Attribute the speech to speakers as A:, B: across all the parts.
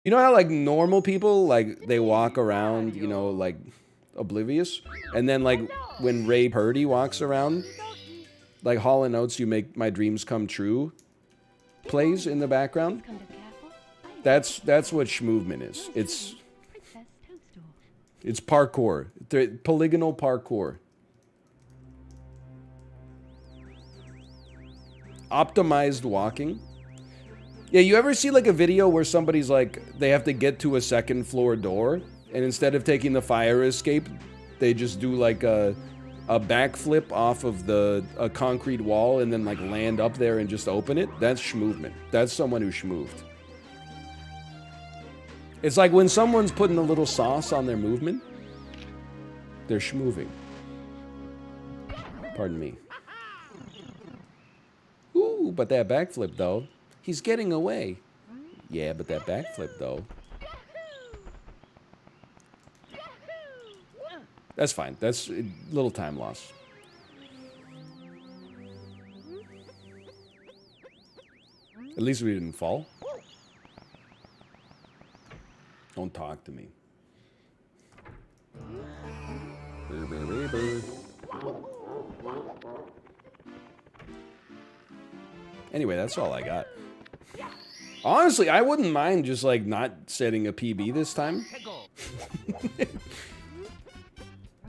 A: You know how like normal people like they walk around, you know, like oblivious, and then like when Ray Purdy walks around, like Hall and Oates, "You Make My Dreams Come True" plays in the background. That's what schmovement is. It's parkour, polygonal parkour, optimized walking. Yeah, you ever see like a video where somebody's like, they have to get to a second floor door, and instead of taking the fire escape, they just do like a backflip off of a concrete wall and then like land up there and just open it? That's schmovement. That's someone who schmoved. It's like when someone's putting a little sauce on their movement, they're schmoving. Pardon me. Ooh, but that backflip though. He's getting away. Yeah, but that backflip, though. That's fine. That's a little time loss. At least we didn't fall. Don't talk to me. Anyway, that's all I got. Honestly, I wouldn't mind just like not setting a PB this time.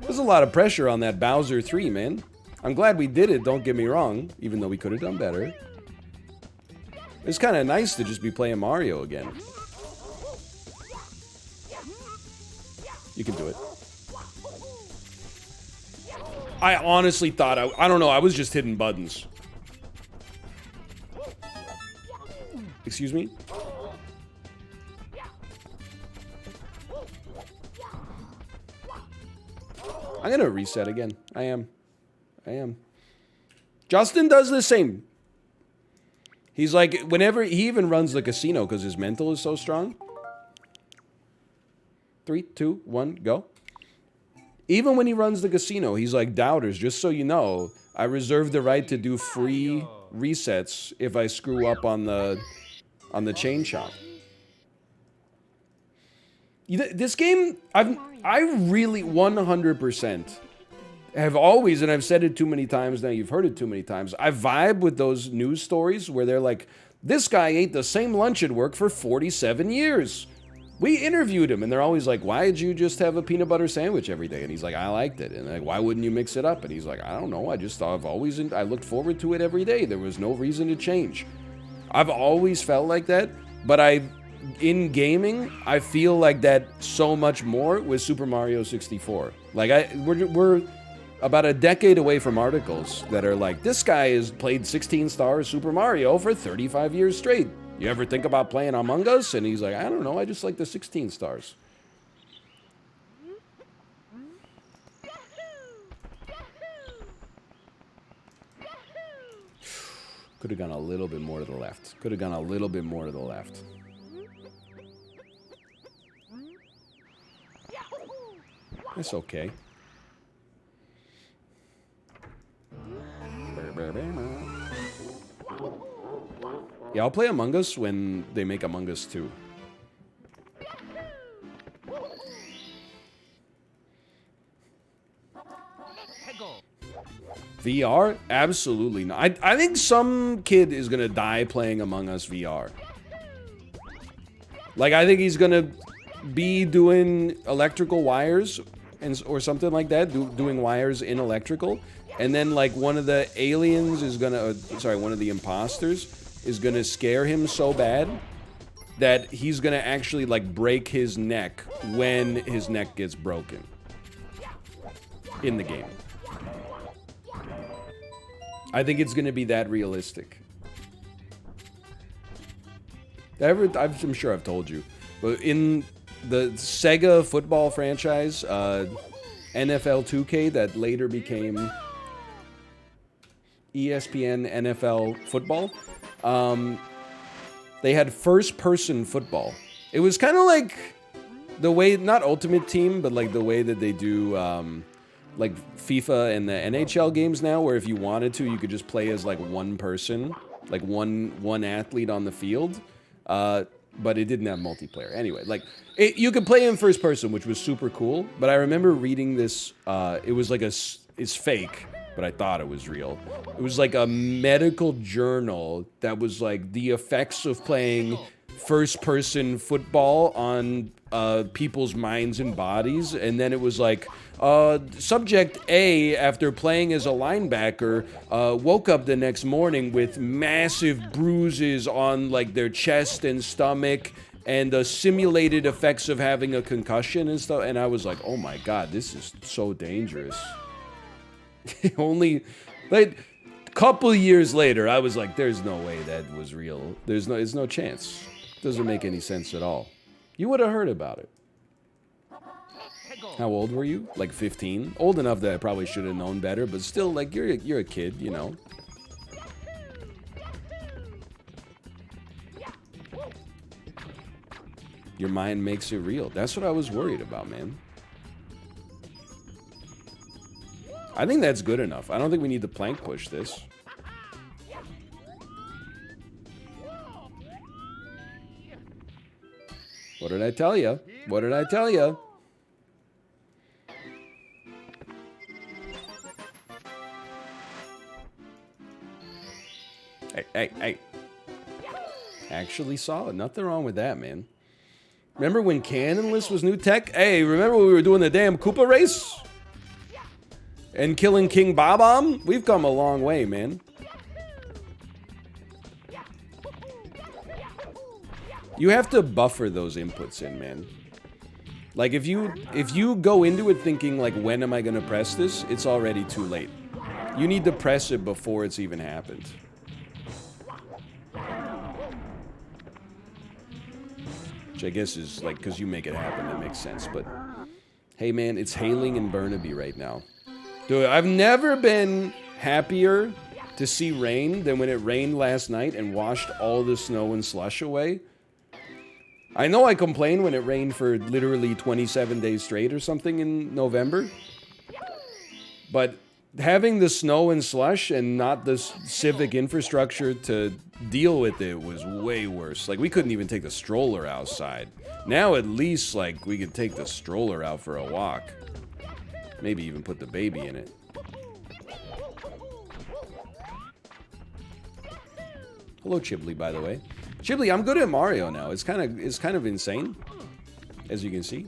A: There's a lot of pressure on that Bowser 3, man. I'm glad we did it, don't get me wrong, even though we could have done better. It's kind of nice to just be playing Mario again. You can do it. I honestly thought, I don't know, I was just hitting buttons. Excuse me? I'm gonna reset again. I am. Justin does the same. He's like, whenever, he even runs the casino because his mental is so strong. 3, 2, 1, go. Even when he runs the casino, he's like, doubters, just so you know, I reserve the right to do free resets if I screw up on the chain shot. This game, I really 100% have always, and I've said it too many times now, you've heard it too many times, I vibe with those news stories where they're like, this guy ate the same lunch at work for 47 years. We interviewed him, and they're always like, why did you just have a peanut butter sandwich every day? And he's like, I liked it. And like, why wouldn't you mix it up? And he's like, I don't know, I just thought I looked forward to it every day. There was no reason to change. I've always felt like that, but in gaming, I feel like that so much more with Super Mario 64. Like, we're about a decade away from articles that are like, this guy has played 16 stars Super Mario for 35 years straight. You ever think about playing Among Us? And he's like, I don't know, I just like the 16 stars. Could have gone a little bit more to the left. Could have gone a little bit more to the left. It's okay. Yeah, I'll play Among Us when they make Among Us 2. VR? Absolutely not. I think some kid is gonna die playing Among Us VR. Like, I think he's gonna be doing electrical wires or something like that, doing wires in electrical, and then like one of the aliens is gonna, one of the imposters is gonna scare him so bad that he's gonna actually like break his neck when his neck gets broken in the game. I think it's gonna be that realistic. I'm sure I've told you, but in the Sega football franchise, NFL 2K, that later became ESPN NFL football, they had first-person football. It was kind of like the way, not Ultimate Team, but like the way that they do like FIFA and the NHL games now, where if you wanted to, you could just play as like one person, like one athlete on the field. but it didn't have multiplayer. Anyway, like, you could play in first person, which was super cool, but I remember reading this, it was like it's fake, but I thought it was real. It was like a medical journal that was like the effects of playing first-person football on people's minds and bodies, and then it was like, subject A, after playing as a linebacker, woke up the next morning with massive bruises on like their chest and stomach, and the simulated effects of having a concussion and stuff, and I was like, oh my god, this is so dangerous. Only, like, a couple years later, I was like, there's no way that was real. There's no chance. Doesn't make any sense at all. You would have heard about it. How old were you? Like 15? Old enough that I probably should have known better, but still, like, you're a kid, you know. Your mind makes it real. That's what I was worried about, man. I think that's good enough. I don't think we need to plank push this. What did I tell you? What did I tell you? Hey. Actually solid. Nothing wrong with that, man. Remember when cannonless was new tech? Hey, remember when we were doing the damn Koopa race? And killing King Bob-omb? We've come a long way, man. You have to buffer those inputs in, man. Like, if you go into it thinking, like, when am I gonna press this? It's already too late. You need to press it before it's even happened. Which I guess is, like, because you make it happen, that makes sense. But, hey, man, it's hailing in Burnaby right now. Dude, I've never been happier to see rain than when it rained last night and washed all the snow and slush away. I know I complained when it rained for literally 27 days straight or something in November. But having the snow and slush and not the civic infrastructure to deal with it was way worse. Like, we couldn't even take the stroller outside. Now at least, like, we could take the stroller out for a walk. Maybe even put the baby in it. Hello, Chiblee, by the way. Chiblee, I'm good at Mario now. It's kind of insane, as you can see.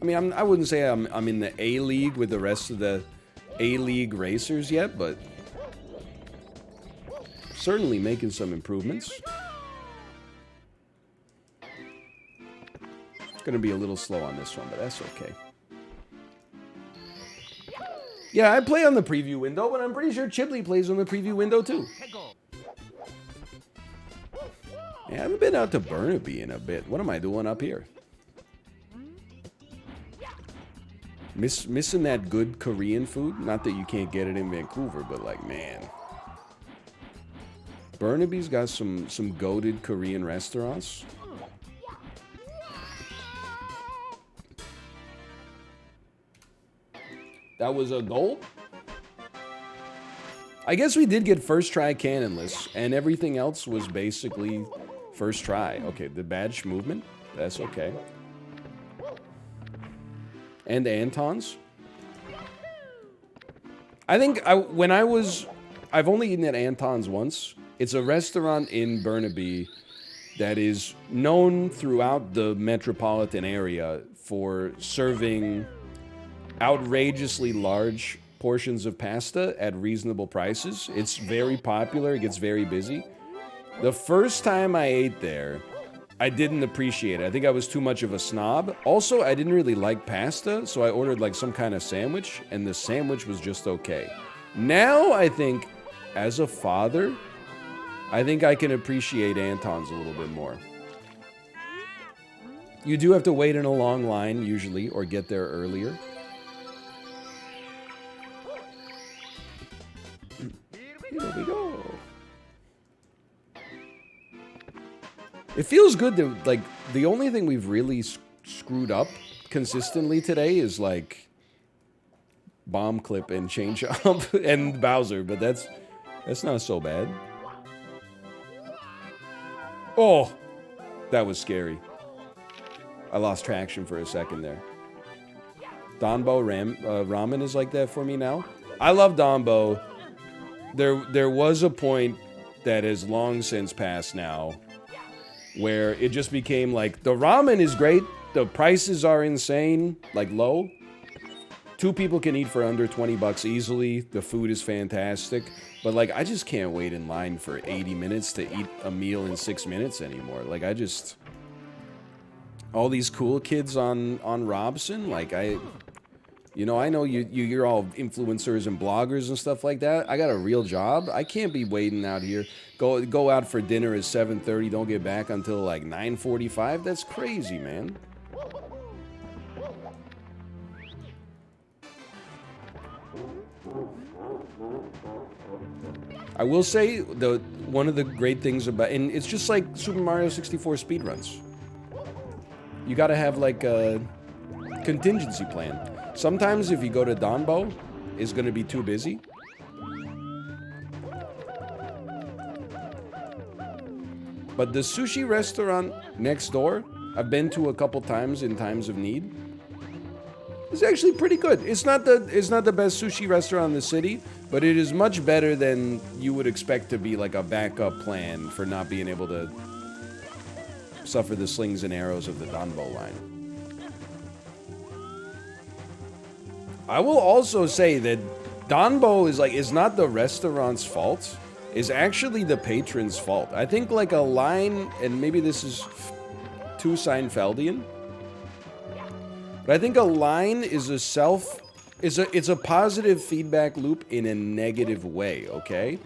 A: I mean, I wouldn't say I'm in the A League with the rest of the A League racers yet, but certainly making some improvements. It's gonna be a little slow on this one, but that's okay. Yeah, I play on the preview window, but I'm pretty sure Chiblee plays on the preview window too. Yeah, I haven't been out to Burnaby in a bit. What am I doing up here? Missing that good Korean food? Not that you can't get it in Vancouver, but like, man. Burnaby's got some goated Korean restaurants. That was a goal? I guess we did get first try cannonless, and everything else was basically first try. Okay, the badge movement, that's okay. And Anton's. I think I've only eaten at Anton's once. It's a restaurant in Burnaby that is known throughout the metropolitan area for serving outrageously large portions of pasta at reasonable prices. It's very popular, it gets very busy. The first time I ate there, I didn't appreciate it. I think I was too much of a snob. Also, I didn't really like pasta, so I ordered like some kind of sandwich, and the sandwich was just okay. Now, I think, as a father, I think I can appreciate Anton's a little bit more. You do have to wait in a long line, usually, or get there earlier. Here we go. It feels good that, like, the only thing we've really screwed up consistently today is, like, bomb clip and change up and Bowser, but that's not so bad. Oh, That was scary. I lost traction for a second there. Danbo ramen is like that for me now. I love Danbo. There was a point that has long since passed now where it just became like, the ramen is great, the prices are insane, like low. 2 people can eat for under 20 bucks easily, the food is fantastic, but like, I just can't wait in line for 80 minutes to eat a meal in 6 minutes anymore. Like, I just... All these cool kids on Robson, like, you know, I know you're all influencers and bloggers and stuff like that. I got a real job. I can't be waiting out here. Go out for dinner at 7:30, don't get back until like 9:45. That's crazy, man. I will say, one of the great things about... And it's just like Super Mario 64 speedruns. You gotta have like a contingency plan. Sometimes if you go to Danbo, it's gonna be too busy. But the sushi restaurant next door, I've been to a couple times in times of need. It's actually pretty good. It's not the best sushi restaurant in the city, but it is much better than you would expect to be like a backup plan for not being able to suffer the slings and arrows of the Danbo line. I will also say that Danbo is not the restaurant's fault. It's actually the patron's fault. I think like a line, and maybe this is too Seinfeldian, but I think a line is it's a positive feedback loop in a negative way, okay?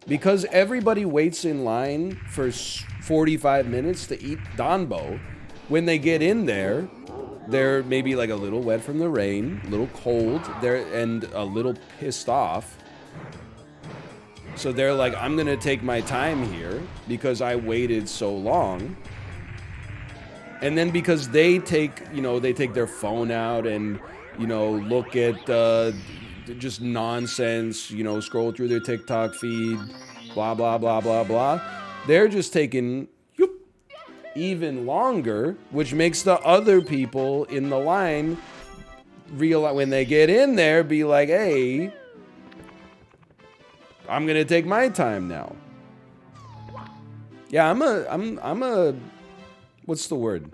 A: Because everybody waits in line for 45 minutes to eat Danbo. When they get in there, they're maybe like a little wet from the rain, a little cold, and a little pissed off. So they're like, I'm gonna take my time here because I waited so long. And then because they take their phone out and, look at just nonsense, scroll through their TikTok feed, blah, blah, blah, blah, blah. They're just taking even longer, which makes the other people in the line realize when they get in there, be like, hey, I'm gonna take my time now. Yeah, I'm a what's the word?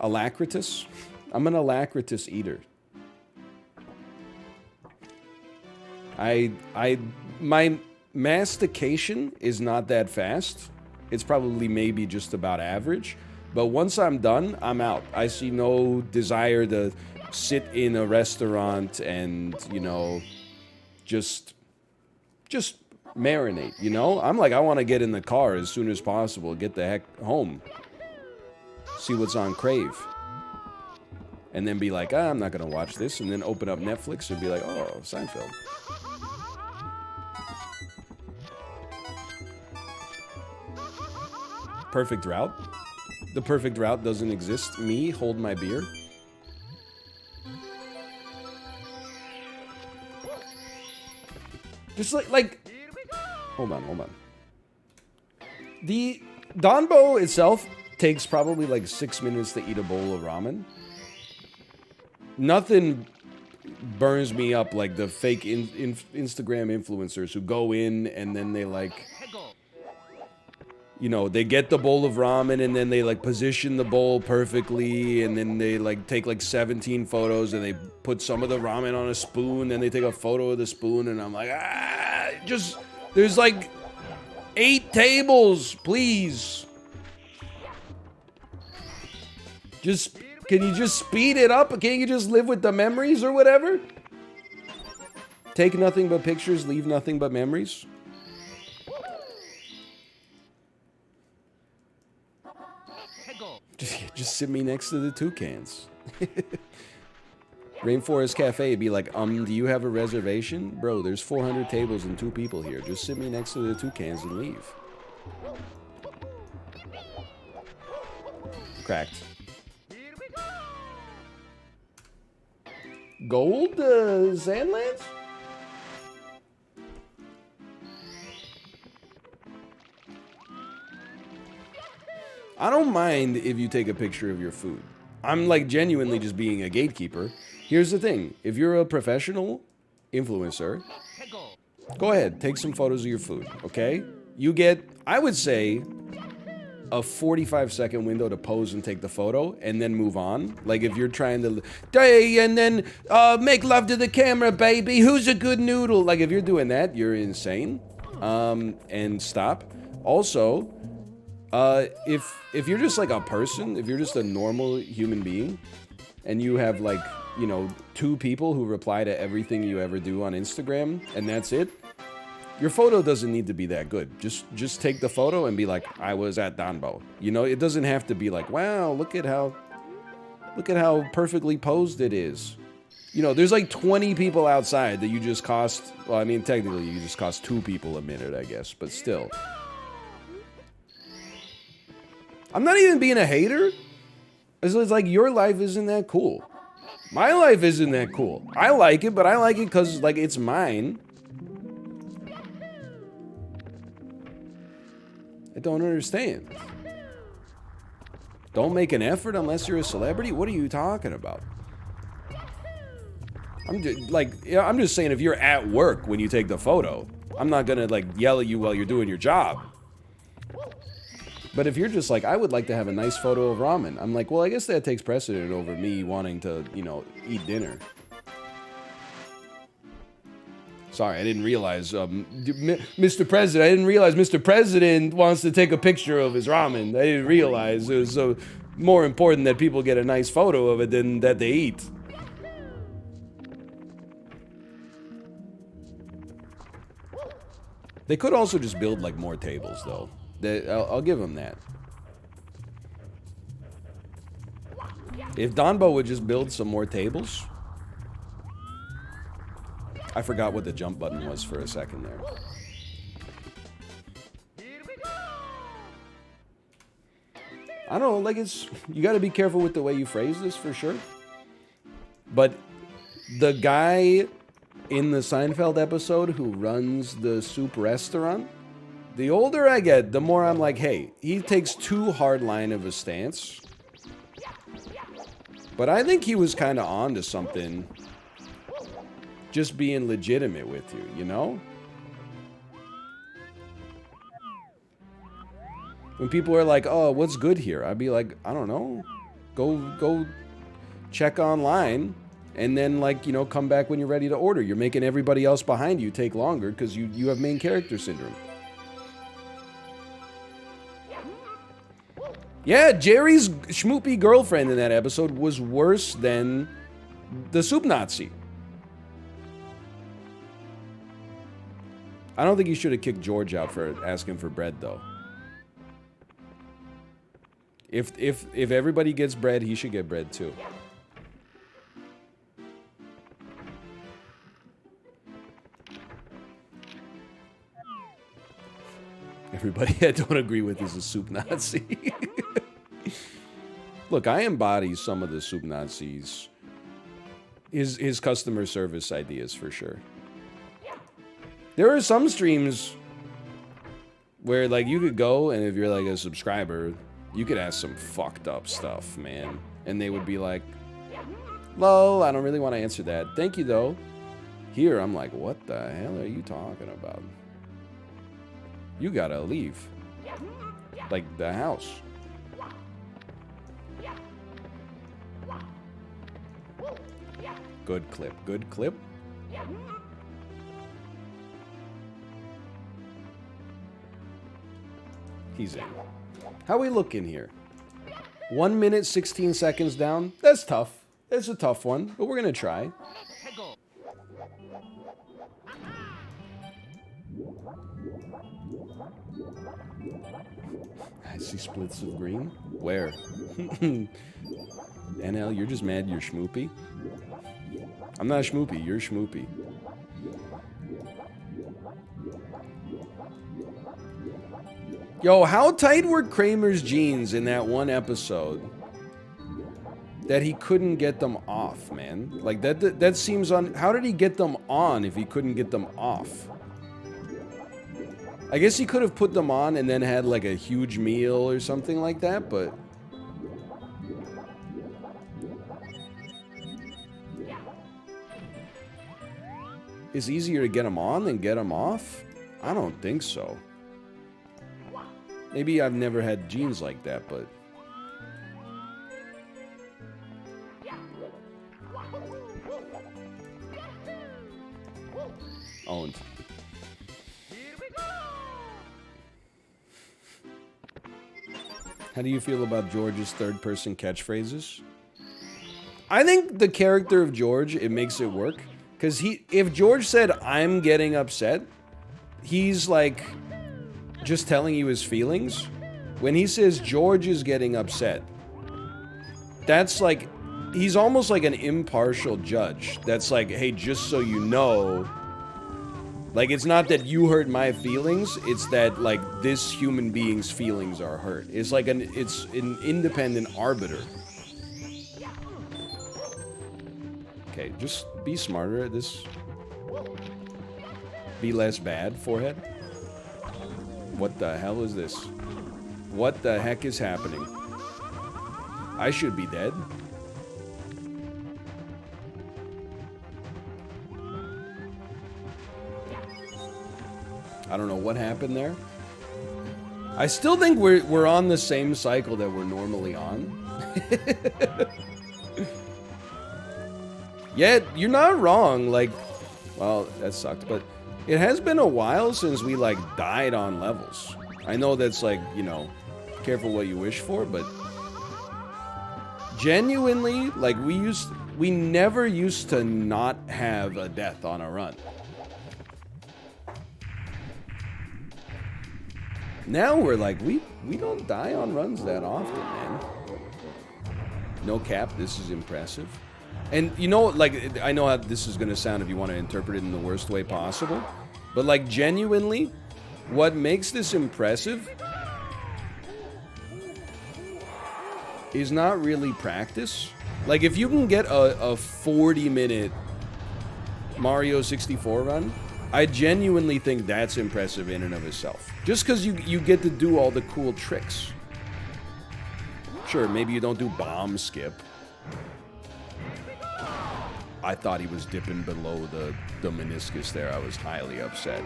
A: Alacritous? I'm an alacritous eater. My mastication is not that fast. It's probably maybe just about average. But once I'm done, I'm out. I see no desire to sit in a restaurant and, just marinate, I'm like, I want to get in the car as soon as possible, get the heck home, see what's on Crave, and then be like, I'm not going to watch this, and then open up Netflix and be like, oh, Seinfeld. Perfect route. The perfect route doesn't exist. Me, hold my beer. Just like, hold on. The Danbo itself takes probably like 6 minutes to eat a bowl of ramen. Nothing burns me up like the fake Instagram influencers who go in and then they like, they get the bowl of ramen and then they like position the bowl perfectly and then they like take like 17 photos and they put some of the ramen on a spoon, then they take a photo of the spoon and I'm like, there's like 8 tables, please. Can you just speed it up? Can't you just live with the memories or whatever? Take nothing but pictures, leave nothing but memories. Just sit me next to the toucans. Rainforest Cafe be like, do you have a reservation? Bro, there's 400 tables and 2 people here. Just sit me next to the toucans and leave. Cracked. Gold Sandlands? I don't mind if you take a picture of your food. I'm like genuinely just being a gatekeeper. Here's the thing. If you're a professional influencer, go ahead, take some photos of your food, okay? You get, I would say, a 45-second window to pose and take the photo and then move on. Like if you're trying to, hey, and then make love to the camera, baby. Who's a good noodle? Like if you're doing that, you're insane. And stop. Also, if you're just like a person, if you're just a normal human being, and you have like, you know, 2 people who reply to everything you ever do on Instagram, and that's it, your photo doesn't need to be that good. Just take the photo and be like, I was at Danbo. You know, it doesn't have to be like, wow, look at how perfectly posed it is. You know, there's like 20 people outside that you just cost, well, I mean, technically you just cost 2 people a minute, I guess, but still. I'm not even being a hater. It's like your life isn't that cool. My life isn't that cool. I like it, but I like it because, like, it's mine. I don't understand. Don't make an effort unless you're a celebrity? What are you talking about? I'm just saying if you're at work when you take the photo, I'm not gonna like yell at you while you're doing your job. But if you're just like, I would like to have a nice photo of ramen, I'm like, well, I guess that takes precedent over me wanting to, you know, eat dinner. Sorry, I didn't realize, Mr. President, I didn't realize Mr. President wants to take a picture of his ramen. I didn't realize it was more important that people get a nice photo of it than that they eat. They could also just build, like, more tables, though. I'll give them that. If Donbo would just build some more tables... I forgot what the jump button was for a second there. I don't know, like it's... You gotta be careful with the way you phrase this, for sure. But the guy in the Seinfeld episode who runs the soup restaurant, the older I get, the more I'm like, hey, he takes too hardline of a stance. But I think he was kind of on to something... Just being legitimate with you, you know? When people are like, oh, what's good here? I'd be like, I don't know. Go check online and then, like, you know, come back when you're ready to order. You're making everybody else behind you take longer because you have main character syndrome. Yeah, Jerry's schmoopy girlfriend in that episode was worse than the soup Nazi. I don't think you should have kicked George out for asking for bread, though. If everybody gets bread, he should get bread, too. Everybody I don't agree with is a soup Nazi. Look, I embody some of the soup Nazi's... His customer service ideas, for sure. There are some streams where, like, you could go, and if you're, like, a subscriber, you could ask some fucked up stuff, man. And they would be like, lol, I don't really want to answer that. Thank you, though. Here, I'm like, what the hell are you talking about? You gotta leave. Like, the house. Good clip, good clip. He's in. How we looking here? 1 minute, 16 seconds down. That's tough. That's a tough one, but we're gonna try. I see splits of green. Where? NL, you're just mad you're schmoopy? I'm not schmoopy, you're schmoopy. Yo, how tight were Kramer's jeans in that one episode that he couldn't get them off, man? Like, that seems on... How did he get them on if he couldn't get them off? I guess he could have put them on and then had like a huge meal or something like that, but... It's easier to get them on than get them off? I don't think so. Maybe I've never had jeans like that, but... Owned. How do you feel about George's third-person catchphrases? I think the character of George, it makes it work. Because if George said, I'm getting upset, he's like just telling you his feelings. When he says George is getting upset, that's like, he's almost like an impartial judge. That's like, hey, just so you know, like, it's not that you hurt my feelings, it's that, like, this human being's feelings are hurt. It's like it's an independent arbiter. Okay, just be smarter at this. Be less bad, forehead. What the hell is this? What the heck is happening? I should be dead. I don't know what happened there. I still think we're on the same cycle that we're normally on. Yeah, you're not wrong. Like, well, that sucked, but it has been a while since we like died on levels. I know that's like, you know, careful what you wish for, but genuinely, like we never used to not have a death on a run. Now we're like, we don't die on runs that often, man. No cap, this is impressive. And you know, like, I know how this is gonna sound if you want to interpret it in the worst way possible, but like genuinely, what makes this impressive is not really practice. Like, if you can get a 40-minute Mario 64 run, I genuinely think that's impressive in and of itself. Just because you get to do all the cool tricks. Sure, maybe you don't do bomb skip. I thought he was dipping below the meniscus there. I was highly upset.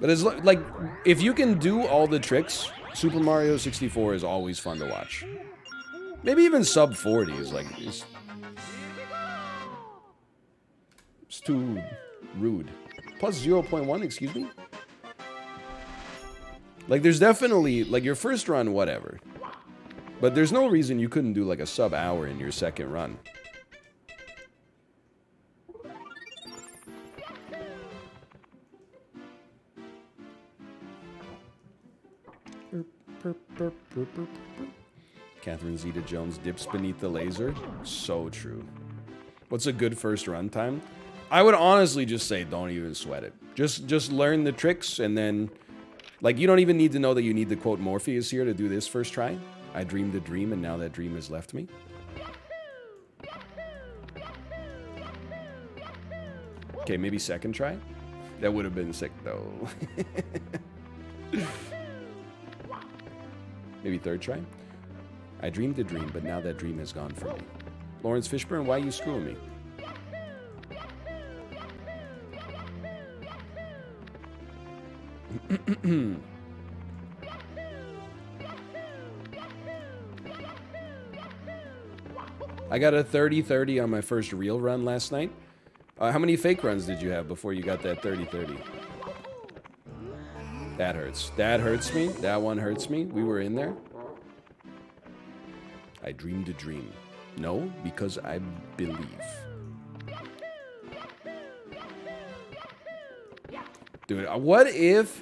A: But it's like, if you can do all the tricks, Super Mario 64 is always fun to watch. Maybe even sub 40 is like, it's too rude. Plus 0.1, excuse me? Like, there's definitely, like, your first run, whatever. But there's no reason you couldn't do, like, a sub hour in your second run. Catherine Zeta-Jones dips beneath the laser. So true. What's a good first run time? I would honestly just say don't even sweat it. Just learn the tricks, and then, like, you don't even need to know that you need to quote Morpheus here to do this first try. I dreamed a dream, and now that dream has left me. Okay, maybe second try? That would have been sick, though. Maybe third try? I dreamed a dream, but now that dream has gone from me. Lawrence Fishburne, why are you screwing me? I got a 30-30 on my first real run last night. How many fake runs did you have before you got that 30-30? That hurts. That hurts me. That one hurts me. We were in there. I dreamed a dream. No, because I believe. Dude, what if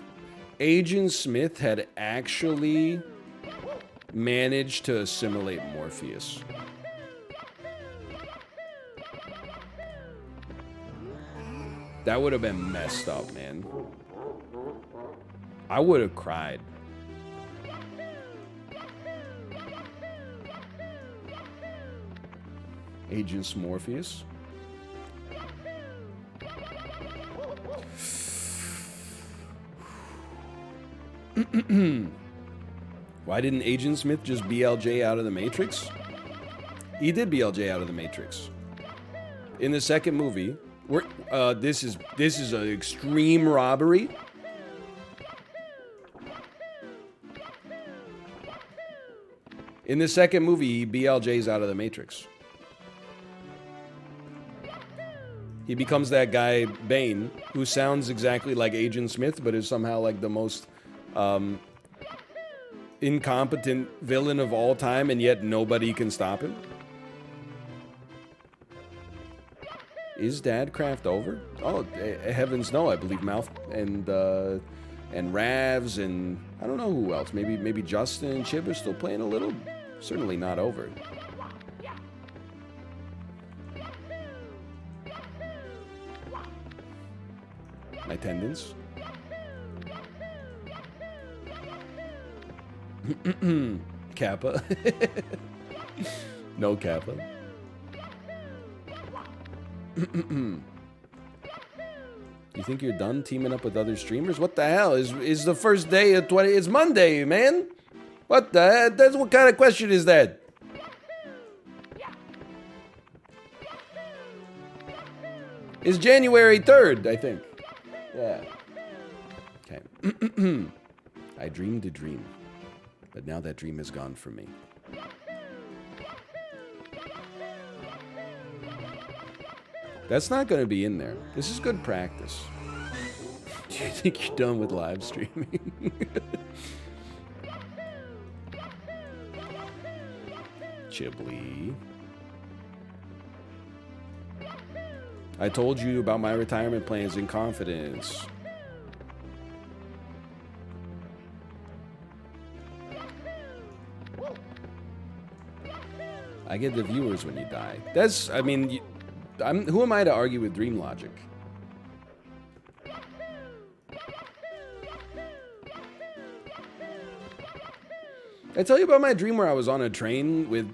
A: Agent Smith had actually managed to assimilate Morpheus? That would have been messed up, man. I would have cried. Agent Morpheus. Why didn't Agent Smith just BLJ out of the Matrix? He did BLJ out of the Matrix. In the second movie, this is an extreme robbery. In the second movie, he BLJ's out of the Matrix. He becomes that guy, Bane, who sounds exactly like Agent Smith, but is somehow like the most incompetent villain of all time, and yet nobody can stop him. Is Dadcraft over? Oh, heavens no, I believe Mouth and Ravs and I don't know who else. Maybe Justin and Chip are still playing a little. Certainly not over. My tendons. Kappa. No Kappa. You think you're done teaming up with other streamers? What the hell? Is the first day of 20? It's Monday, man. What the heck? That's what kind of question is that? It's January 3rd, I think. Yeah. Okay. I dreamed a dream, but now that dream is gone from me. That's not going to be in there. This is good practice. Do you think you're done with live streaming? Chiblee. I told you about my retirement plans in confidence. I get the viewers when you die. That's, I mean, who am I to argue with dream logic? I tell you about my dream where I was on a train with,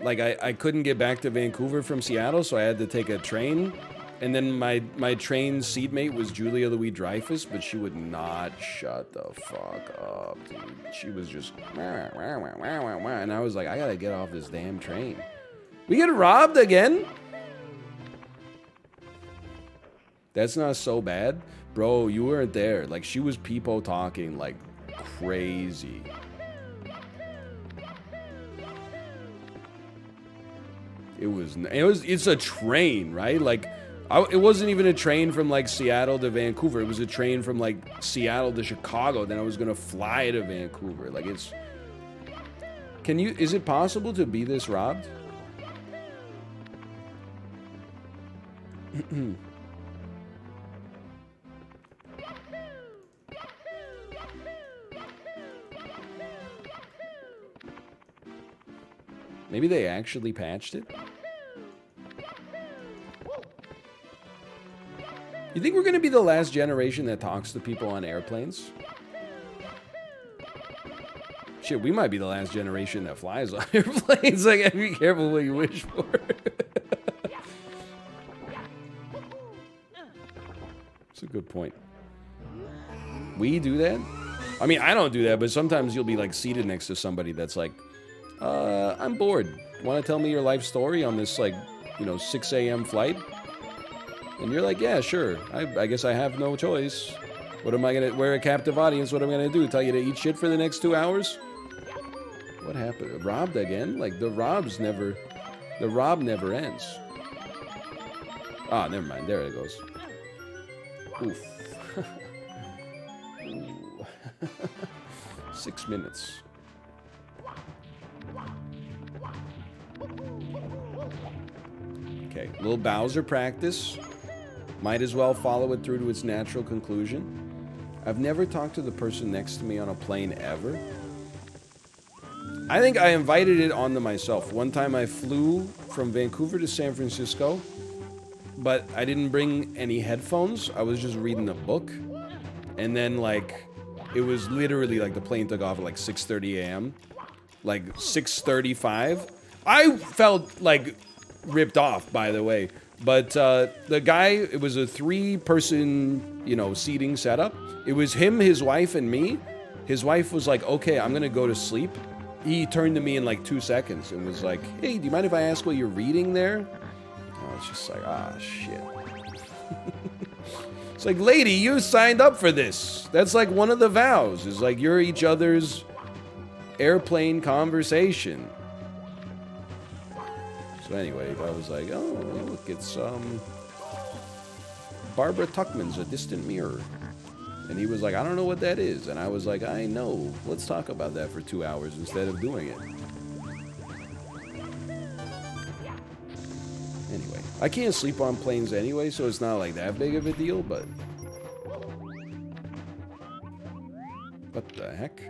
A: like, I couldn't get back to Vancouver from Seattle, so I had to take a train. And then my train seatmate was Julia Louis-Dreyfus, but she would not shut the fuck up, dude. She was just, wah, wah, wah, wah, wah, wah. And I was like, I gotta get off this damn train. We get robbed again? That's not so bad. Bro, you weren't there. Like, she was peepo talking like crazy. It's a train, right? Like, it wasn't even a train from like Seattle to Vancouver. It was a train from like Seattle to Chicago. Then I was gonna fly to Vancouver. Like, it's, is it possible to be this robbed? Maybe they actually patched it? You think we're gonna be the last generation that talks to people on airplanes? Shit, we might be the last generation that flies on airplanes. Like, be careful what you wish for. That's a good point. We do that? I mean, I don't do that, but sometimes you'll be like seated next to somebody that's like, I'm bored. Want to tell me your life story on this, like, you know, 6 a.m. flight? And you're like, yeah, sure. I guess I have no choice. What am I gonna, we're a captive audience, what am I gonna do? Tell you to eat shit for the next 2 hours? What happened? Robbed again? Like, the rob never ends. Ah, never mind. There it goes. Oof. Ooh. 6 minutes. Okay, little Bowser practice. Might as well follow it through to its natural conclusion. I've never talked to the person next to me on a plane ever. I think I invited it onto myself. One time I flew from Vancouver to San Francisco, but I didn't bring any headphones. I was just reading a book. And then, like, it was literally like the plane took off at like 6:30 a.m. Like 6:35. I felt like ripped off, by the way. But the guy, it was a 3-person, you know, seating setup. It was him, his wife, and me. His wife was like, okay, I'm gonna go to sleep. He turned to me in like 2 seconds and was like, hey, do you mind if I ask what you're reading there? I was just like, ah, shit. It's like, lady, you signed up for this. That's like one of the vows. It's like you're each other's airplane conversation. So anyway, I was like, oh, look, it's Barbara Tuchman's A Distant Mirror. And he was like, I don't know what that is. And I was like, I know. Let's talk about that for 2 hours instead of doing it. Anyway, I can't sleep on planes anyway, so it's not like that big of a deal, but... What the heck?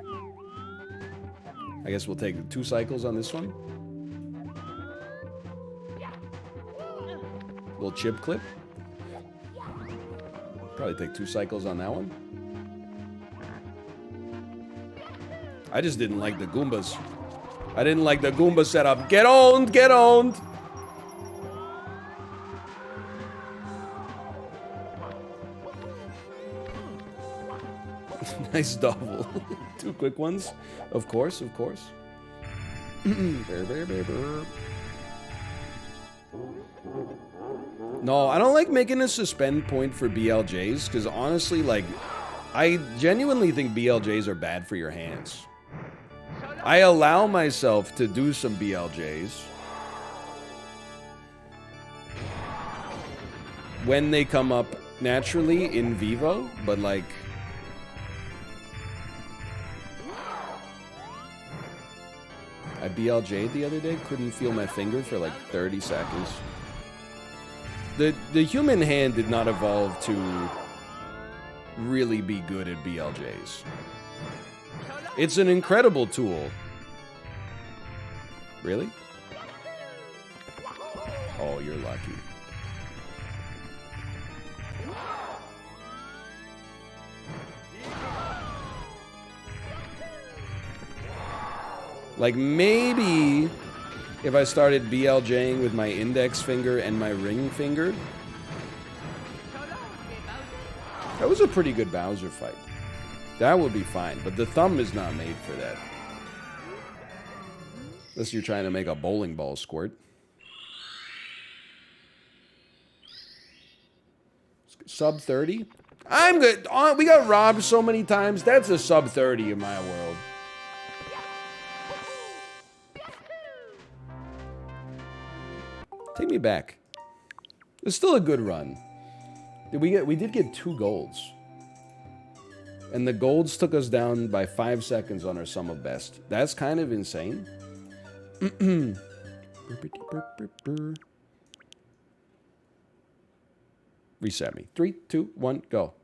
A: I guess we'll take 2 cycles on this one. Little chip clip. Probably take 2 cycles on that one. I just didn't like the Goombas. I didn't like the Goomba setup. Get owned! Get owned! Nice double. 2 quick ones. Of course, of course. No, I don't like making a suspend point for BLJs, because honestly, like, I genuinely think BLJs are bad for your hands. I allow myself to do some BLJs when they come up naturally in vivo, but like... I BLJ'd the other day, couldn't feel my finger for like 30 seconds. The human hand did not evolve to really be good at BLJs. It's an incredible tool. Really? Oh, you're lucky. Like, maybe if I started BLJing with my index finger and my ring finger. That was a pretty good Bowser fight. That would be fine, but the thumb is not made for that. Unless you're trying to make a bowling ball squirt. Sub 30? I'm good. Oh, we got robbed so many times. That's a sub 30 in my world. Take me back. It's still a good run. We did get 2 golds. And the golds took us down by 5 seconds on our sum of best. That's kind of insane. Reset me. 3, 2, 1, go.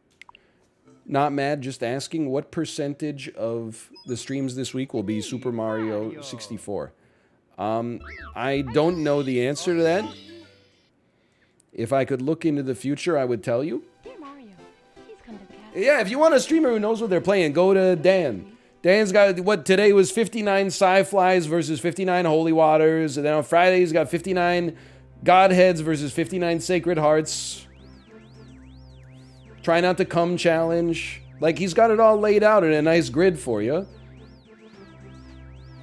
A: Not mad, just asking what percentage of the streams this week will be Super Mario 64. I don't know the answer to that. If I could look into the future, I would tell you.
B: Dear Mario, please come to the castle.
A: Yeah, if you want a streamer who knows what they're playing, go to Dan. Dan's got, what, today was 59 Sci-Flies versus 59 Holy Waters. And then on Friday, he's got 59 Godheads versus 59 Sacred Hearts. Try not to come challenge. Like, he's got it all laid out in a nice grid for you.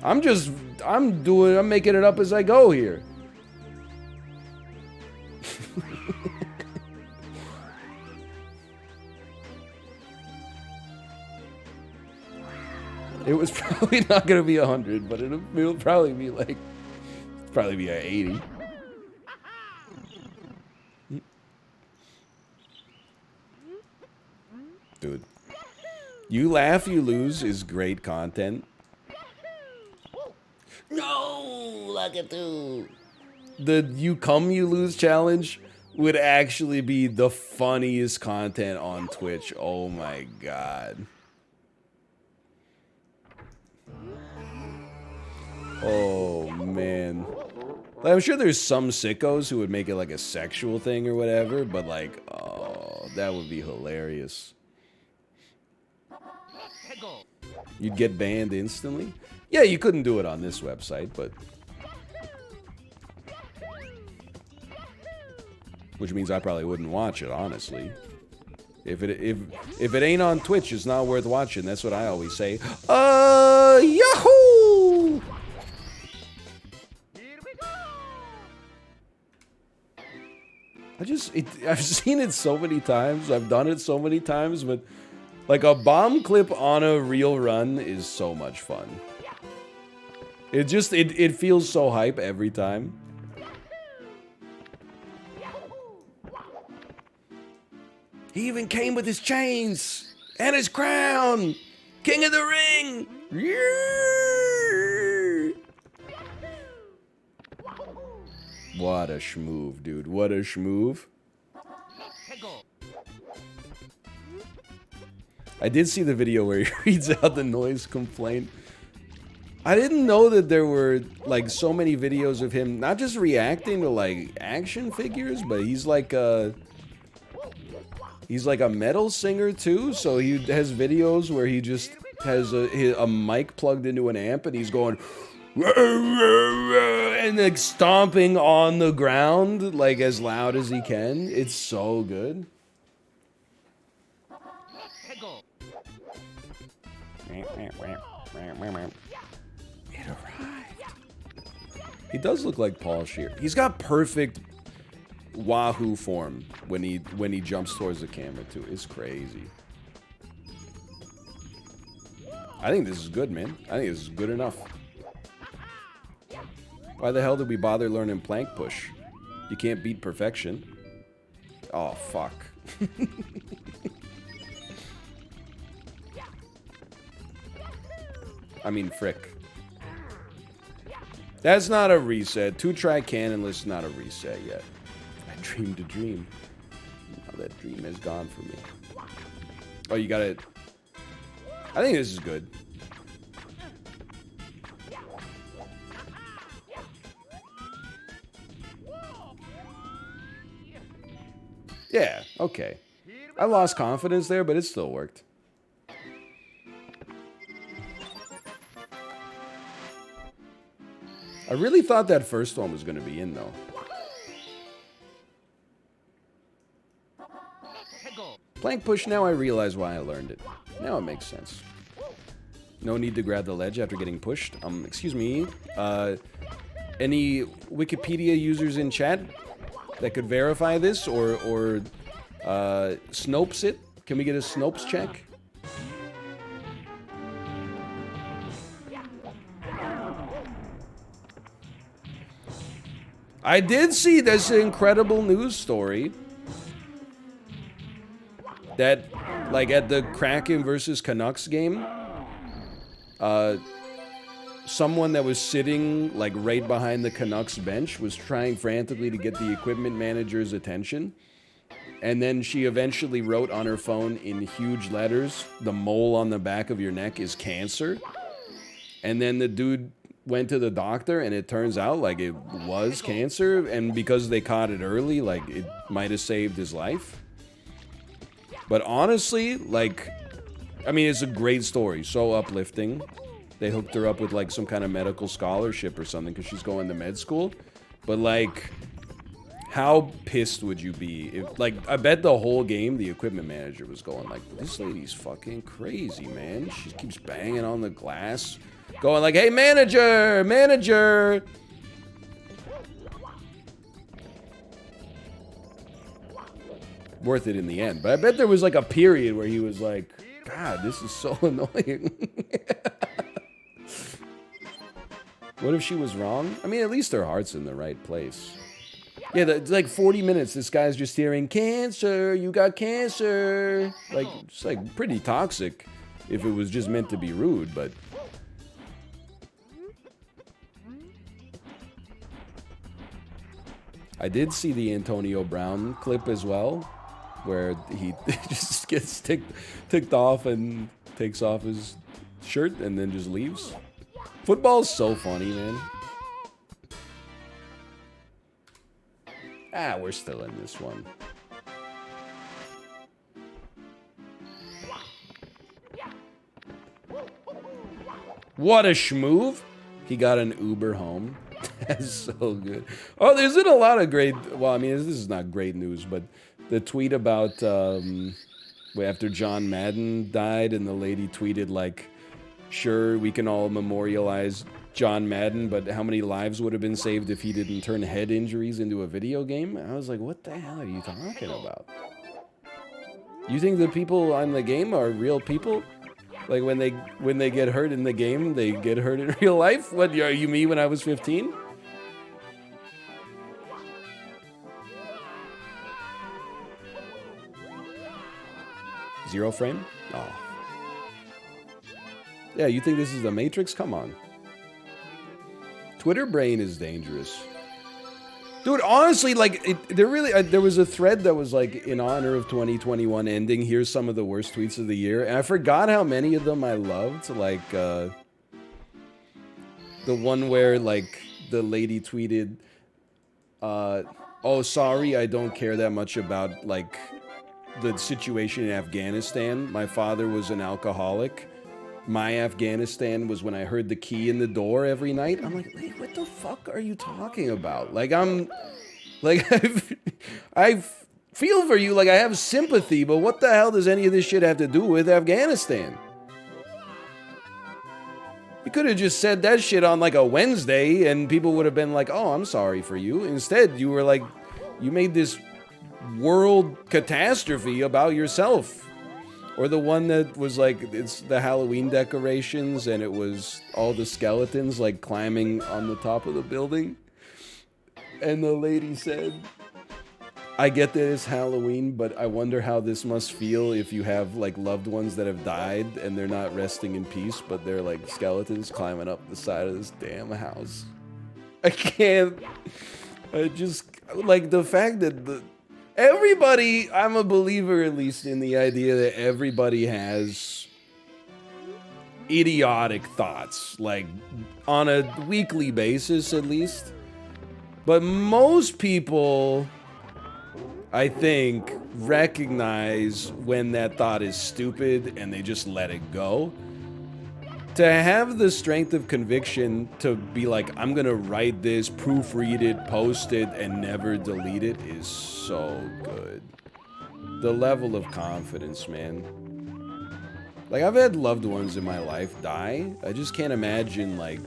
A: I'm making it up as I go here. It was probably not going to be 100, but it'll probably be like, probably be an 80. Dude, you laugh, you lose is great content. No, Luckatoo. The you come, you lose challenge would actually be the funniest content on Twitch. Oh my god. Oh man. Like, I'm sure there's some sickos who would make it like a sexual thing or whatever, but like, oh, that would be hilarious. You'd get banned instantly? Yeah, you couldn't do it on this website, but... Which means I probably wouldn't watch it, honestly. If it ain't on Twitch, it's not worth watching. That's what I always say. Yahoo! I've seen it so many times. I've done it so many times, but like a bomb clip on a real run is so much fun. It feels so hype every time. He even came with his chains and his crown. King of the Ring. Yeah. What a schmoove, dude. What a schmoove. I did see the video where he reads out the noise complaint. I didn't know that there were like so many videos of him not just reacting to like action figures, but he's like a metal singer too. So he has videos where he just has a mic plugged into an amp and he's going and like stomping on the ground like as loud as he can. It's so good. It arrived. He does look like Paul Shear. He's got perfect Wahoo form when he jumps towards the camera too. It's crazy. I think this is good, man. I think this is good enough. Why the hell did we bother learning plank push? You can't beat perfection. Oh, fuck. I mean, frick. That's not a reset. 2-try cannonless, not a reset yet. I dreamed a dream. Now that dream is gone for me. Oh, you got it. I think this is good. Yeah, okay. I lost confidence there, but it still worked. I really thought that first one was going to be in, though. Plank push, now I realize why I learned it. Now it makes sense. No need to grab the ledge after getting pushed. Excuse me. Any Wikipedia users in chat that could verify this or Snopes it? Can we get a Snopes check? I did see this incredible news story that, like, at the Kraken versus Canucks game, someone that was sitting, like, right behind the Canucks bench was trying frantically to get the equipment manager's attention. And then she eventually wrote on her phone in huge letters, "The mole on the back of your neck is cancer." And then the dude went to the doctor, and it turns out, like, it was cancer. And because they caught it early, like, it might have saved his life. But honestly, like, I mean, it's a great story. So uplifting. They hooked her up with, like, some kind of medical scholarship or something because she's going to med school. But, like, how pissed would you be if, like, I bet the whole game the equipment manager was going, like, this lady's fucking crazy, man. She keeps banging on the glass, going like, hey, manager, manager. Worth it in the end. But I bet there was, like, a period where he was like, God, this is so annoying. What if she was wrong? I mean, at least her heart's in the right place. Yeah, it's like 40 minutes. This guy's just hearing, cancer, you got cancer. Like, it's like pretty toxic if it was just meant to be rude, but. I did see the Antonio Brown clip as well, where he just gets ticked off and takes off his shirt and then just leaves. Football's so funny, man. Ah, we're still in this one. What a schmoove. He got an Uber home. That's so good. Oh, there's been a lot of great... Well, I mean, this is not great news, but the tweet about... After John Madden died and the lady tweeted like, sure, we can all memorialize John Madden, but how many lives would have been saved if he didn't turn head injuries into a video game? I was like, what the hell are you talking about? You think the people on the game are real people? Like when they get hurt in the game, they get hurt in real life? What, are you me when I was 15? Zero frame? Oh. Yeah, you think this is the Matrix? Come on. Twitter brain is dangerous. Dude, honestly, like, there was a thread that was like, in honor of 2021 ending, here's some of the worst tweets of the year. And I forgot how many of them I loved. Like, the one where, like, the lady tweeted, oh, sorry, I don't care that much about, like, the situation in Afghanistan. My father was an alcoholic. My Afghanistan was when I heard the key in the door every night. I'm like, wait, what the fuck are you talking about? Like, I feel for you, like I have sympathy, but what the hell does any of this shit have to do with Afghanistan? You could have just said that shit on like a Wednesday and people would have been like, oh, I'm sorry for you. Instead, you were like, you made this world catastrophe about yourself. Or the one that was like, it's the Halloween decorations and it was all the skeletons like climbing on the top of the building. And the lady said, I get that it's Halloween, but I wonder how this must feel if you have like loved ones that have died and they're not resting in peace, but they're like skeletons climbing up the side of this damn house. I can't, I just, like the fact that everybody, I'm a believer at least in the idea that everybody has idiotic thoughts, like on a weekly basis at least. But most people, I think, recognize when that thought is stupid and they just let it go. To have the strength of conviction to be like, I'm gonna write this, proofread it, post it, and never delete it is so good. The level of confidence, man. Like, I've had loved ones in my life die. I just can't imagine, like,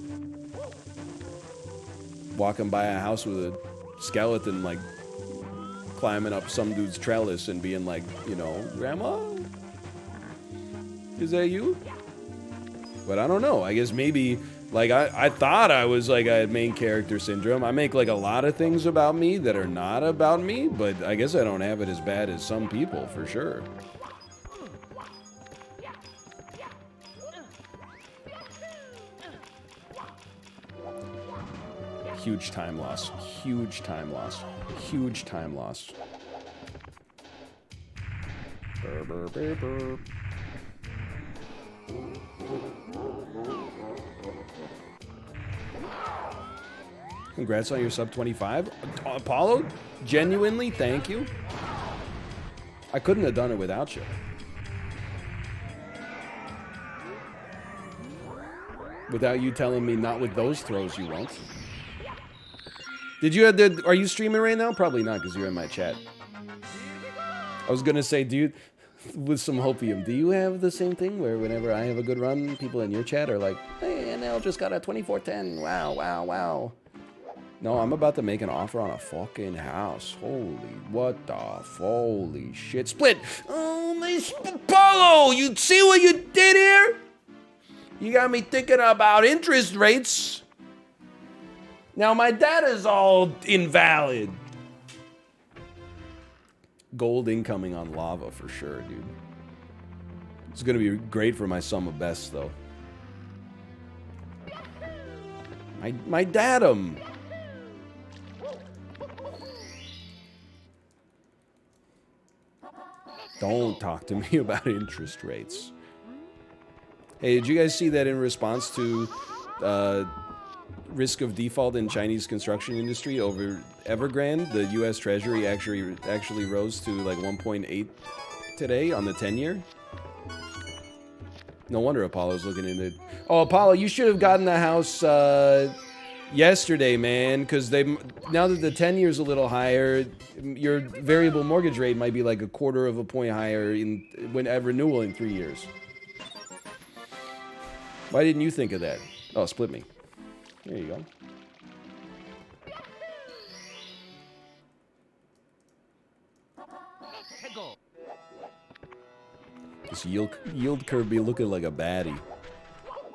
A: walking by a house with a skeleton, like, climbing up some dude's trellis and being like, you know, Grandma? Is that you? But I don't know. I guess maybe, like, I thought I was, like, I had main character syndrome. I make, like, a lot of things about me that are not about me, but I guess I don't have it as bad as some people, for sure. Huge time loss. Huge time loss. Huge time loss. Burr, burr, burr, burr. Congrats on your sub 25. Apollo, genuinely, thank you. I couldn't have done it without you. Without you telling me not with those throws you won't. Did you have are you streaming right now? Probably not, because you're in my chat. I was gonna say, dude, with some hopium, do you have the same thing where whenever I have a good run, people in your chat are like, hey, NL just got a 2410. Wow, wow, wow. No, I'm about to make an offer on a fucking house. Holy, what the, holy shit. Split. Oh, my Polo, you see what you did here? You got me thinking about interest rates. Now my data's all invalid. Gold incoming on lava for sure, dude. It's gonna be great for my sum of best, though. My datum. Don't talk to me about interest rates. Hey, did you guys see that in response to risk of default in Chinese construction industry over Evergrande, the U.S. Treasury actually rose to like 1.8 today on the 10-year? No wonder Apollo's looking into it. Oh, Apollo, you should have gotten the house yesterday, man, because now that the 10-year's a little higher, your variable mortgage rate might be like a quarter of a point higher at renewal in 3 years. Why didn't you think of that? Oh, split me. There you go. This yield curve be looking like a baddie.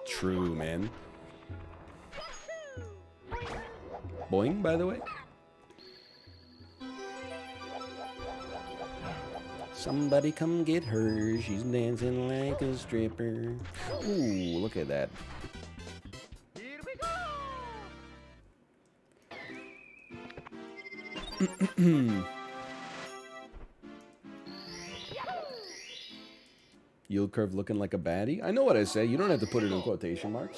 A: True, man. Boing, by the way. Somebody come get her. She's dancing like a stripper. Ooh, look at that. Yield curve looking like a baddie? I know what I say. You don't have to put it in quotation marks.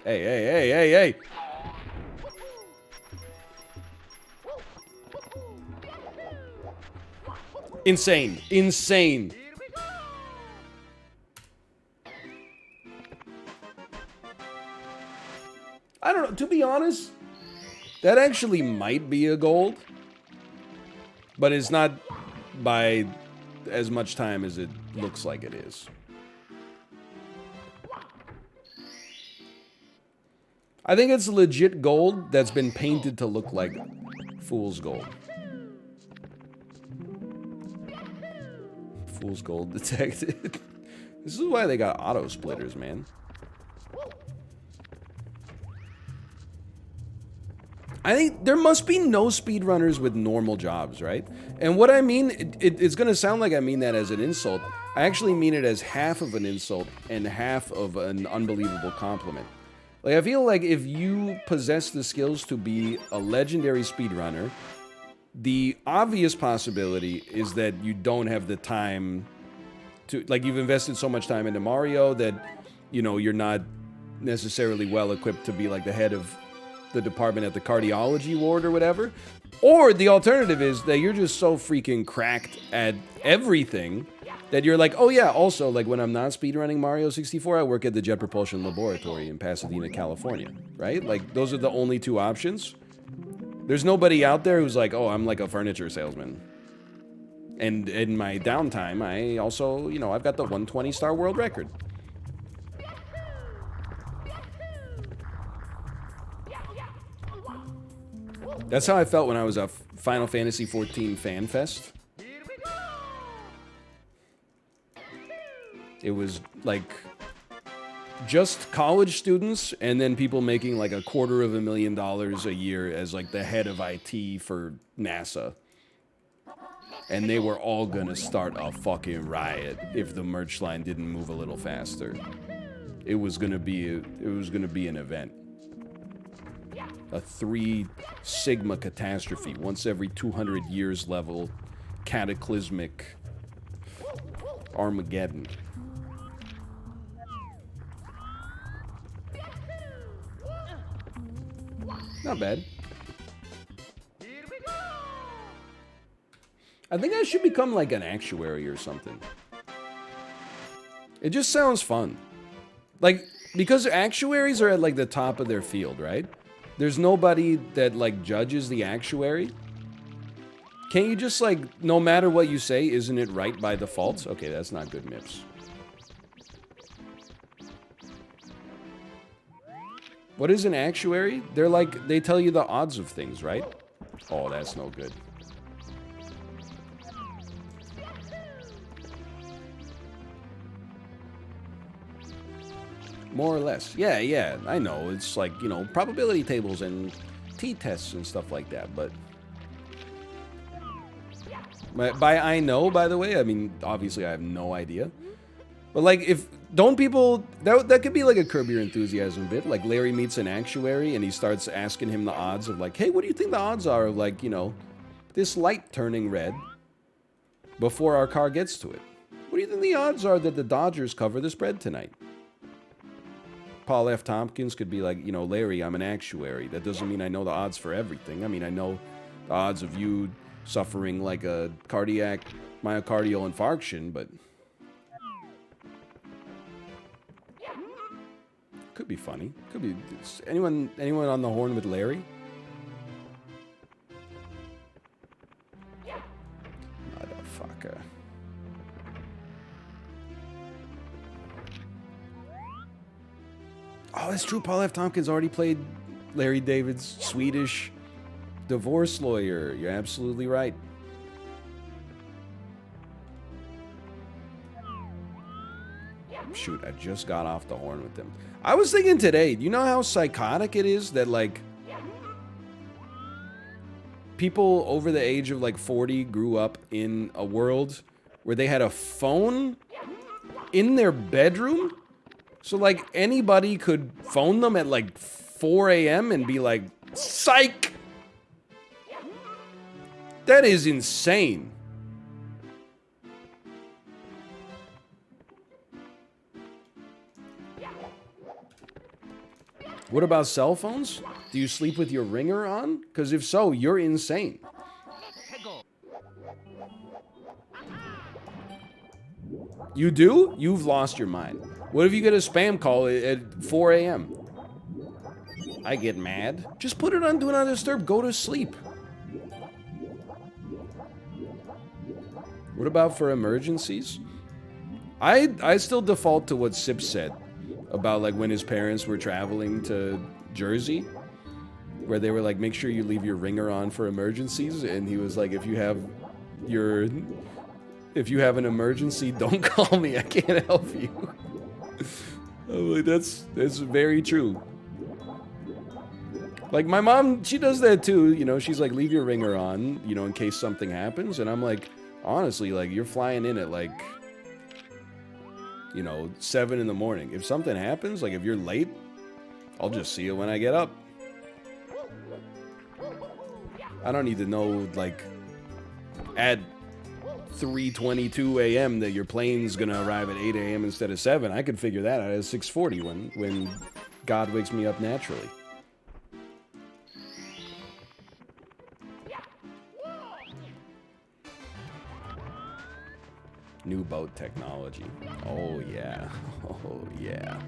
A: Hey, hey, hey, hey, hey! Insane. Insane. I don't know. To be honest, that actually might be a gold. But it's not by as much time as it looks like it is. I think it's legit gold that's been painted to look like fool's gold. Fool's gold detected. This is why they got auto splitters, man. I think there must be no speedrunners with normal jobs, right? And what I mean, it's going to sound like I mean that as an insult. I actually mean it as half of an insult and half of an unbelievable compliment. Like, I feel like if you possess the skills to be a legendary speedrunner, the obvious possibility is that you don't have the time to, like, you've invested so much time into Mario that, you know, you're not necessarily well equipped to be like the head of the department at the cardiology ward or whatever. Or the alternative is that you're just so freaking cracked at everything that you're like, oh yeah, also, like, when I'm not speedrunning Mario 64, I work at the Jet Propulsion Laboratory in Pasadena, California, right? Like, those are the only two options. There's nobody out there who's like, oh, I'm like a furniture salesman. And in my downtime, I also, you know, I've got the 120-star world record. That's how I felt when I was at Final Fantasy XIV Fan Fest. It was like just college students and then people making like $250,000 a year as like the head of IT for NASA. And they were all gonna start a fucking riot if the merch line didn't move a little faster. It was gonna be an event. A 3 sigma catastrophe, once every 200 years level, cataclysmic Armageddon. Not bad. I think I should become like an actuary or something. It just sounds fun. Like, because actuaries are at like the top of their field, right? There's nobody that like judges the actuary. Can't you just like, no matter what you say, isn't it right by default? Okay, that's not good, Mips. What is an actuary? They're like, they tell you the odds of things, right? Oh, that's no good. More or less. Yeah, yeah, I know. It's like, you know, probability tables and t-tests and stuff like that, but... By I know, by the way, I mean, obviously I have no idea. But, like, if... Don't people... That could be like a Curb Your Enthusiasm bit. Like, Larry meets an actuary and he starts asking him the odds of, like, hey, what do you think the odds are of, like, you know, this light turning red before our car gets to it? What do you think the odds are that the Dodgers cover the spread tonight? Paul F. Tompkins could be like, you know, Larry, I'm an actuary. That doesn't mean I know the odds for everything. I mean, I know the odds of you suffering like a cardiac myocardial infarction, but... Could be funny. Could be. Anyone on the horn with Larry? Motherfucker. Oh, that's true. Paul F. Tompkins already played Larry David's Swedish divorce lawyer. You're absolutely right. Shoot, I just got off the horn with them. I was thinking today, you know how psychotic it is that, like, people over the age of, like, 40 grew up in a world where they had a phone in their bedroom? So, like, anybody could phone them at, like, 4 a.m. and be like, psych! That is insane. What about cell phones? Do you sleep with your ringer on? Because if so, you're insane. You do? You've lost your mind. What if you get a spam call at 4 a.m.? I get mad. Just put it on Do Not Disturb. Go to sleep. What about for emergencies? I still default to what Sip said about, like, when his parents were traveling to Jersey, where they were like, make sure you leave your ringer on for emergencies, and he was like, if you have an emergency, don't call me, I can't help you. I'm like, that's very true. Like, my mom, she does that too, you know, she's like, leave your ringer on, you know, in case something happens, and I'm like, honestly, like, you're flying in at, like, you know, 7 in the morning. If something happens, like, if you're late, I'll just see it when I get up. I don't need to know, like, at 3:22 a.m. that your plane's gonna arrive at 8 a.m. instead of 7. I could figure that out at 6:40 when God wakes me up naturally. New boat technology. Oh, yeah. Oh, yeah.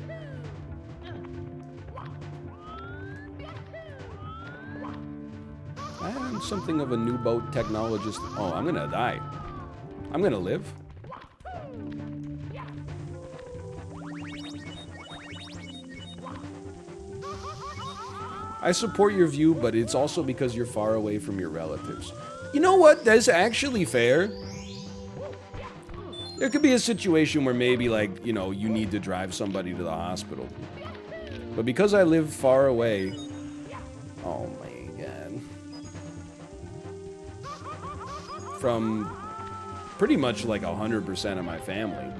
A: I am something of a new boat technologist. Oh, I'm gonna die. I'm gonna live. I support your view, but it's also because you're far away from your relatives. You know what? That's actually fair. There could be a situation where maybe, like, you know, you need to drive somebody to the hospital. But because I live far away... Oh my god. From pretty much like 100% of my family.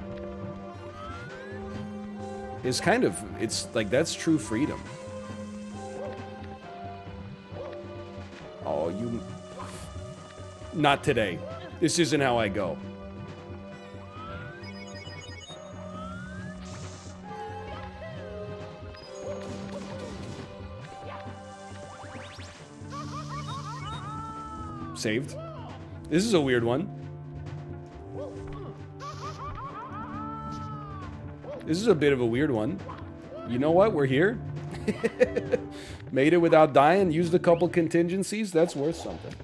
A: It's kind of... It's like, that's true freedom. Oh, you... Not today. This isn't how I go. Saved. This is a weird one. This is a bit of a weird one. You know what? We're here. Made it without dying. Used a couple contingencies. That's worth something.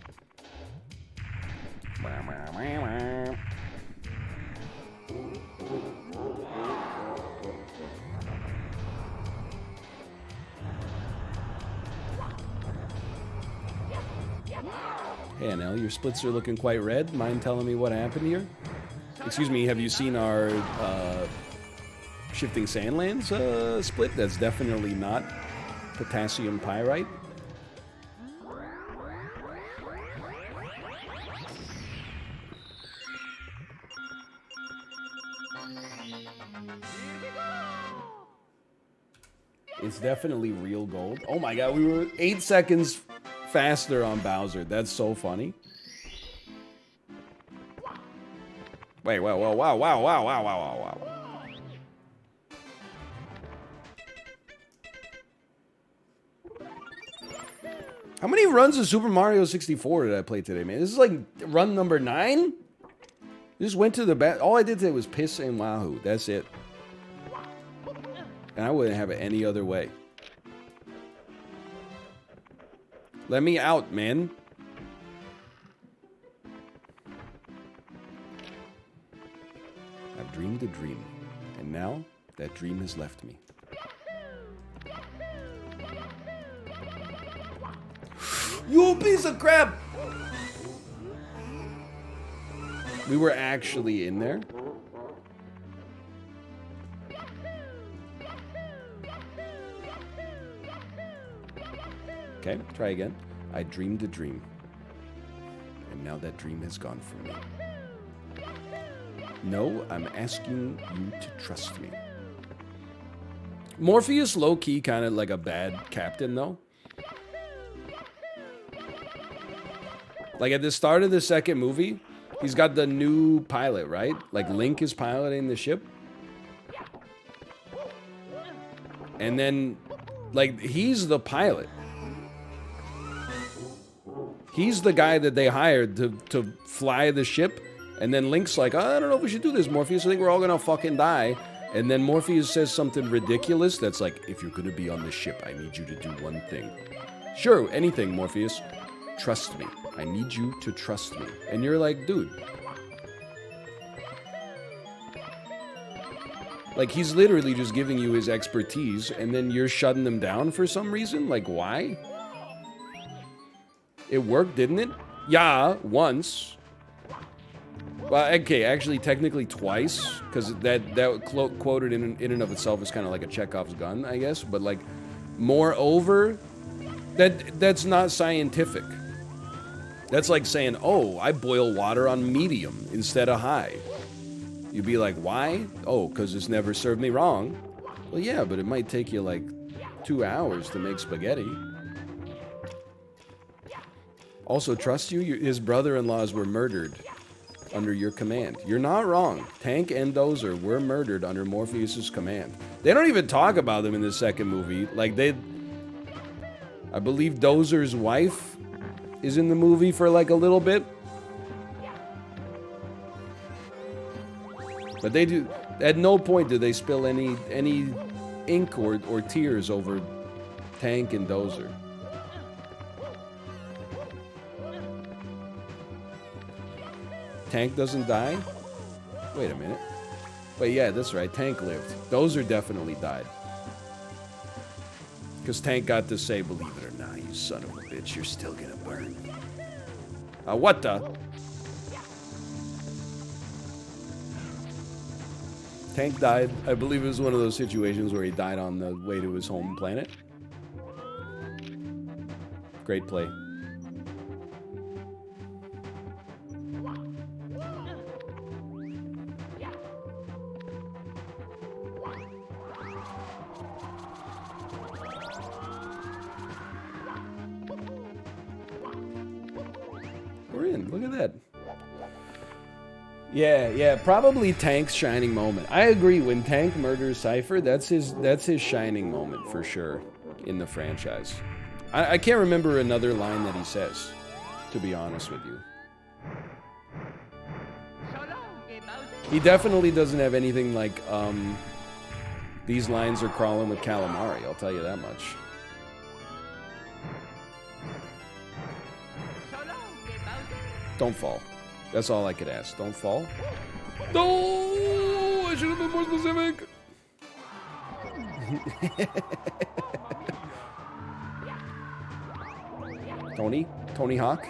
A: Hey, Anel, your splits are looking quite red. Mind telling me what happened here? Excuse me, have you seen our Shifting Sandlands split? That's definitely not potassium pyrite. It's definitely real gold. Oh my god, we were 8 seconds faster on Bowser. That's so funny. Wait, wow, wow, wow, wow, wow, wow, wow, wow. How many runs of Super Mario 64 did I play today, man? This is like run number 9? Just went to the back. All I did today was piss and wahoo. That's it. And I wouldn't have it any other way. Let me out, man. I've dreamed a dream, and now that dream has left me. You piece of crap! We were actually in there. Okay, try again. I dreamed a dream. And now that dream has gone from me. No, I'm asking you to trust me. Morpheus low-key kind of like a bad captain, though. Like at the start of the second movie, he's got the new pilot, right? Like Link is piloting the ship. And then, like, he's the pilot. He's the guy that they hired to fly the ship. And then Link's like, I don't know if we should do this, Morpheus. I think we're all gonna fucking die. And then Morpheus says something ridiculous that's like, if you're gonna be on the ship, I need you to do one thing. Sure, anything, Morpheus. Trust me. I need you to trust me. And you're like, dude. Like, he's literally just giving you his expertise, and then you're shutting them down for some reason? Like, why? It worked, didn't it? Yeah, once. Well, okay, actually, technically twice, because that quoted in and of itself is kind of like a Chekhov's gun, I guess. But, like, moreover, that's not scientific. That's like saying, oh, I boil water on medium instead of high. You'd be like, why? Oh, because it's never served me wrong. Well, yeah, but it might take you like 2 hours to make spaghetti. Also, trust you, his brother-in-laws were murdered under your command. You're not wrong. Tank and Dozer were murdered under Morpheus's command. They don't even talk about them in the second movie. Like, I believe Dozer's wife is in the movie for like a little bit. But they do, at no point do they spill any ink or tears over Tank and Dozer. Tank doesn't die? Wait a minute. But yeah, that's right, Tank lived. Dozer definitely died. Because Tank got to say, believe it or not, you son of a bitch, you're still gonna burn. What the? Tank died. I believe it was one of those situations where he died on the way to his home planet. Great play. We're in. Look at that. Yeah, probably Tank's shining moment. I agree. When Tank murders Cypher, that's his shining moment for sure in the franchise. I can't remember another line that he says, to be honest with you. He definitely doesn't have anything like, these lines are crawling with calamari, I'll tell you that much. Don't fall. That's all I could ask. Don't fall. No! I should have been more specific. Tony? Tony Hawk?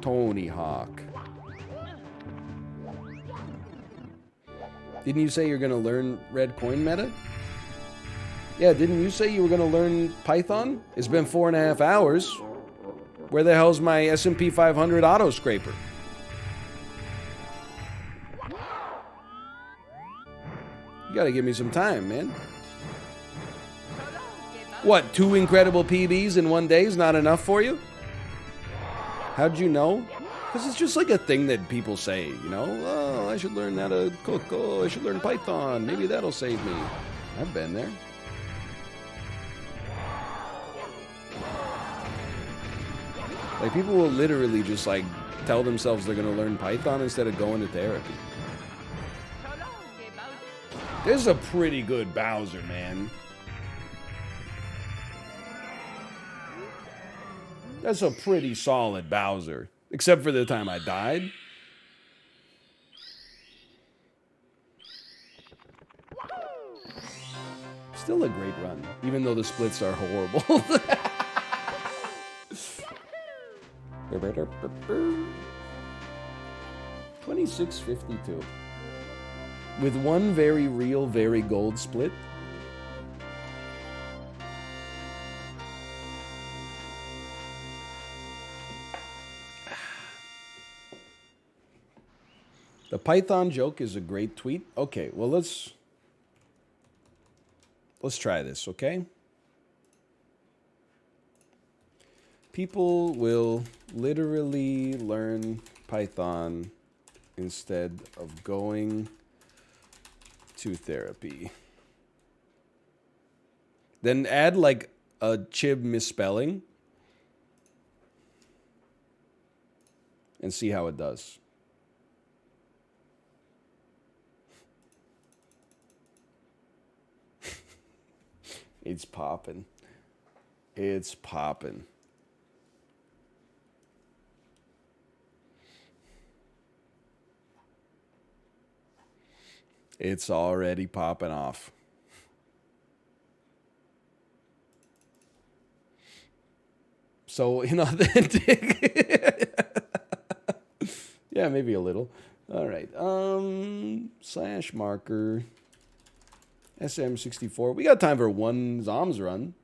A: Tony Hawk. Didn't you say you're gonna learn red coin meta? Yeah, didn't you say you were gonna learn Python? It's been 4.5 hours. Where the hell's my S&P 500 auto scraper? You gotta give me some time, man. What, 2 incredible PBs in 1 day is not enough for you? How'd you know? Because it's just like a thing that people say, you know? Oh, I should learn how to cook. Oh, I should learn Python. Maybe that'll save me. I've been there. Like, people will literally just, like, tell themselves they're gonna learn Python instead of going to therapy. This is a pretty good Bowser, man. That's a pretty solid Bowser. Except for the time I died. Still a great run, even though the splits are horrible. 2652. With one very real, very gold split. The Python joke is a great tweet. Okay, well let's try this, okay? People will literally learn Python instead of going to therapy. Then add like a Chib misspelling and see how it does. It's popping. It's popping. It's already popping off. So inauthentic. Yeah, maybe a little. All right. Slash marker. SM64. We got time for one Zombs run.